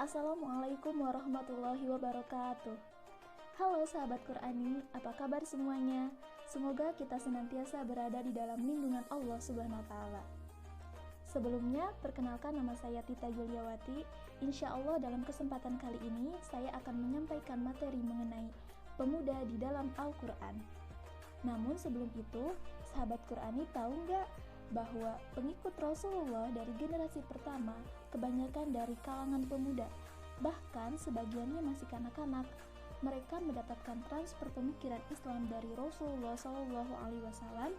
Assalamualaikum warahmatullahi wabarakatuh. Halo sahabat Qur'ani, apa kabar semuanya? Semoga kita senantiasa berada di dalam lindungan Allah Subhanahu wa Ta'ala. Sebelumnya, perkenalkan nama saya Tita Yuliawati. Insya Allah dalam kesempatan kali ini saya akan menyampaikan materi mengenai pemuda di dalam Al-Quran. Namun sebelum itu, sahabat Qur'ani tahu nggak bahwa pengikut Rasulullah dari generasi pertama kebanyakan dari kalangan pemuda, bahkan sebagiannya masih kanak-kanak. Mereka mendapatkan transfer pemikiran Islam dari Rasulullah SAW.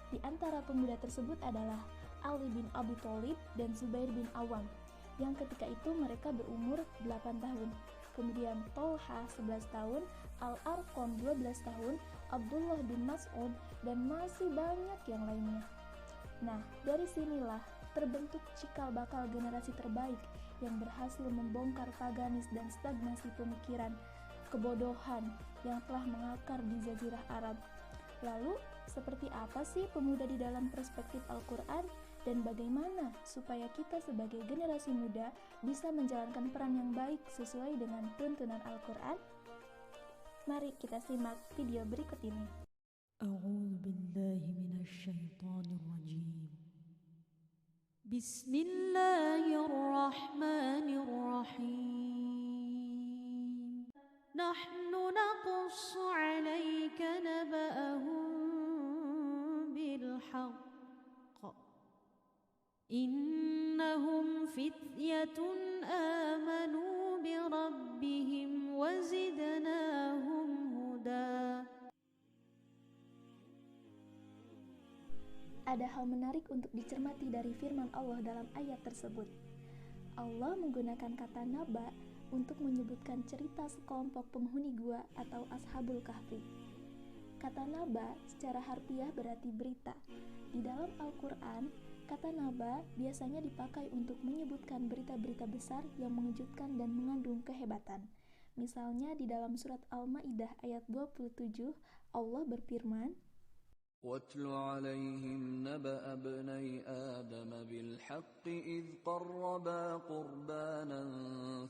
Di antara pemuda tersebut adalah Ali bin Abi Thalib dan Zubair bin Awam, yang ketika itu mereka berumur 8 tahun. Kemudian Tolha 11 tahun, Al-Arqam 12 tahun, Abdullah bin Mas'ud, dan masih banyak yang lainnya. Nah, dari sinilah terbentuk cikal bakal generasi terbaik yang berhasil membongkar paganis dan stagnasi pemikiran, kebodohan yang telah mengakar di Jazirah Arab. Lalu, seperti apa sih pemuda di dalam perspektif Al-Quran? Dan bagaimana supaya kita sebagai generasi muda bisa menjalankan peran yang baik sesuai dengan tuntunan Al-Quran? Mari kita simak video berikut ini. A'udzu billahi minasyaitonir rajim. Bismillahirrahmanirrahim. Nahnu naqussu 'alaika naba'ahum bil haqq. Innahum fityatun amanu bi rabbihim wa zidnahum huda. Ada hal menarik untuk dicermati dari firman Allah dalam ayat tersebut. Allah menggunakan kata naba untuk menyebutkan cerita sekelompok penghuni gua atau Ashabul Kahfi. Kata naba secara harfiah berarti berita. Di dalam Al-Quran, kata naba biasanya dipakai untuk menyebutkan berita-berita besar yang mengejutkan dan mengandung kehebatan. Misalnya di dalam surat Al-Maidah ayat 27, Allah berfirman, وَاتْلُ عَلَيْهِمْ نَبَأَ ابْنَيْ آدَمَ بِالْحَقِّ إِذْ قَرَّبَا قُرْبَانًا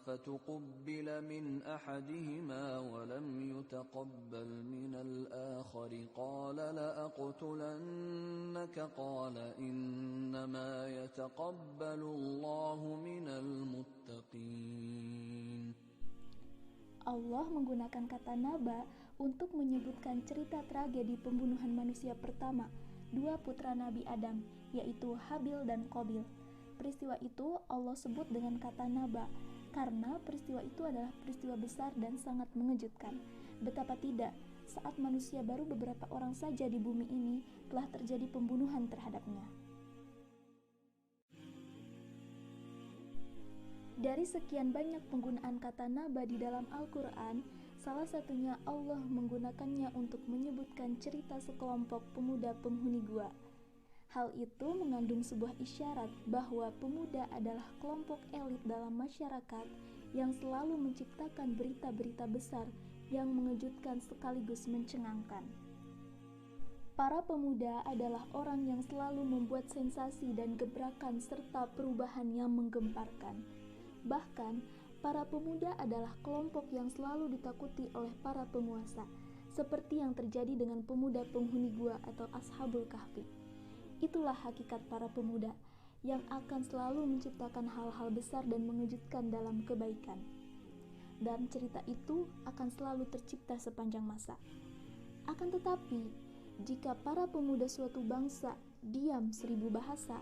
فَتُقُبِّلَ مِنْ أَحَدِهِمَا وَلَمْ يُتَقَبَّلْ مِنَ الْآخَرِ قَالَ لَأَقْتُلَنَّكَ قَالَ إِنَّمَا يَتَقَبَّلُ اللَّهُ مِنَ الْمُتَّقِينَ. Allah menggunakan kata naba untuk menyebutkan cerita tragedi pembunuhan manusia pertama, dua putra Nabi Adam, yaitu Habil dan Qabil. Peristiwa itu Allah sebut dengan kata naba, karena peristiwa itu adalah peristiwa besar dan sangat mengejutkan. Betapa tidak, saat manusia baru beberapa orang saja di bumi ini telah terjadi pembunuhan terhadapnya. Dari sekian banyak penggunaan kata naba di dalam Al-Quran, salah satunya Allah menggunakannya untuk menyebutkan cerita sekelompok pemuda penghuni gua. Hal itu mengandung sebuah isyarat bahwa pemuda adalah kelompok elit dalam masyarakat yang selalu menciptakan berita-berita besar yang mengejutkan sekaligus mencengangkan. Para pemuda adalah orang yang selalu membuat sensasi dan gebrakan serta perubahan yang menggemparkan. Bahkan, para pemuda adalah kelompok yang selalu ditakuti oleh para penguasa, seperti yang terjadi dengan pemuda penghuni gua atau Ashabul Kahfi. Itulah hakikat para pemuda, yang akan selalu menciptakan hal-hal besar dan mengejutkan dalam kebaikan. Dan cerita itu akan selalu tercipta sepanjang masa. Akan tetapi, jika para pemuda suatu bangsa diam 1000 bahasa,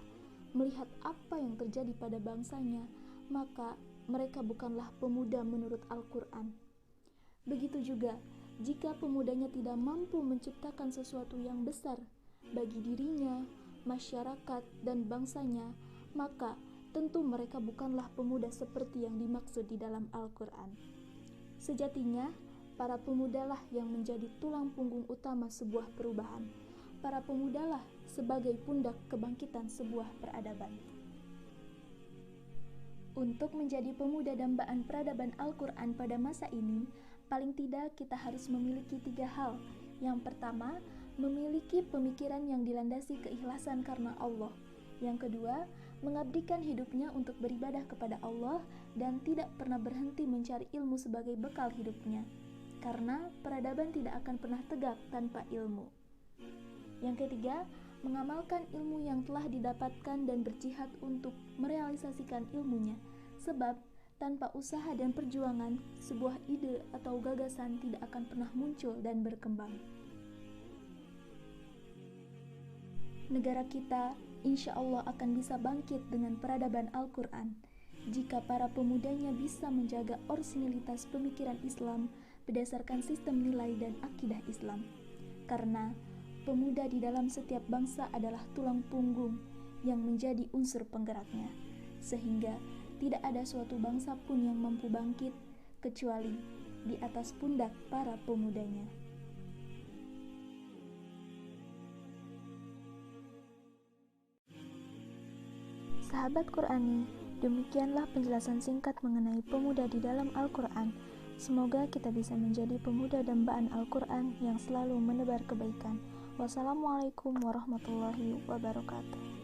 melihat apa yang terjadi pada bangsanya, maka mereka bukanlah pemuda menurut Al-Quran. Begitu juga, jika pemudanya tidak mampu menciptakan sesuatu yang besar bagi dirinya, masyarakat, dan bangsanya, maka tentu mereka bukanlah pemuda seperti yang dimaksud di dalam Al-Quran. Sejatinya, para pemudalah yang menjadi tulang punggung utama sebuah perubahan. Para pemudalah sebagai pundak kebangkitan sebuah peradaban. Untuk menjadi pemuda dambaan peradaban Al-Quran pada masa ini, paling tidak kita harus memiliki 3 hal. Yang pertama, memiliki pemikiran yang dilandasi keikhlasan karena Allah. Yang kedua, mengabdikan hidupnya untuk beribadah kepada Allah dan tidak pernah berhenti mencari ilmu sebagai bekal hidupnya, karena peradaban tidak akan pernah tegak tanpa ilmu. Yang ketiga, mengamalkan ilmu yang telah didapatkan dan berjihad untuk merealisasikan ilmunya, sebab tanpa usaha dan perjuangan, sebuah ide atau gagasan tidak akan pernah muncul dan berkembang. Negara kita insya Allah akan bisa bangkit dengan peradaban Al-Quran jika para pemudanya bisa menjaga orisinilitas pemikiran Islam berdasarkan sistem nilai dan akidah Islam. Karena pemuda di dalam setiap bangsa adalah tulang punggung yang menjadi unsur penggeraknya, sehingga tidak ada suatu bangsa pun yang mampu bangkit kecuali di atas pundak para pemudanya. Sahabat Qurani, demikianlah penjelasan singkat mengenai pemuda di dalam Al-Quran. Semoga kita bisa menjadi pemuda dambaan Al-Quran yang selalu menebar kebaikan. Wassalamualaikum warahmatullahi wabarakatuh.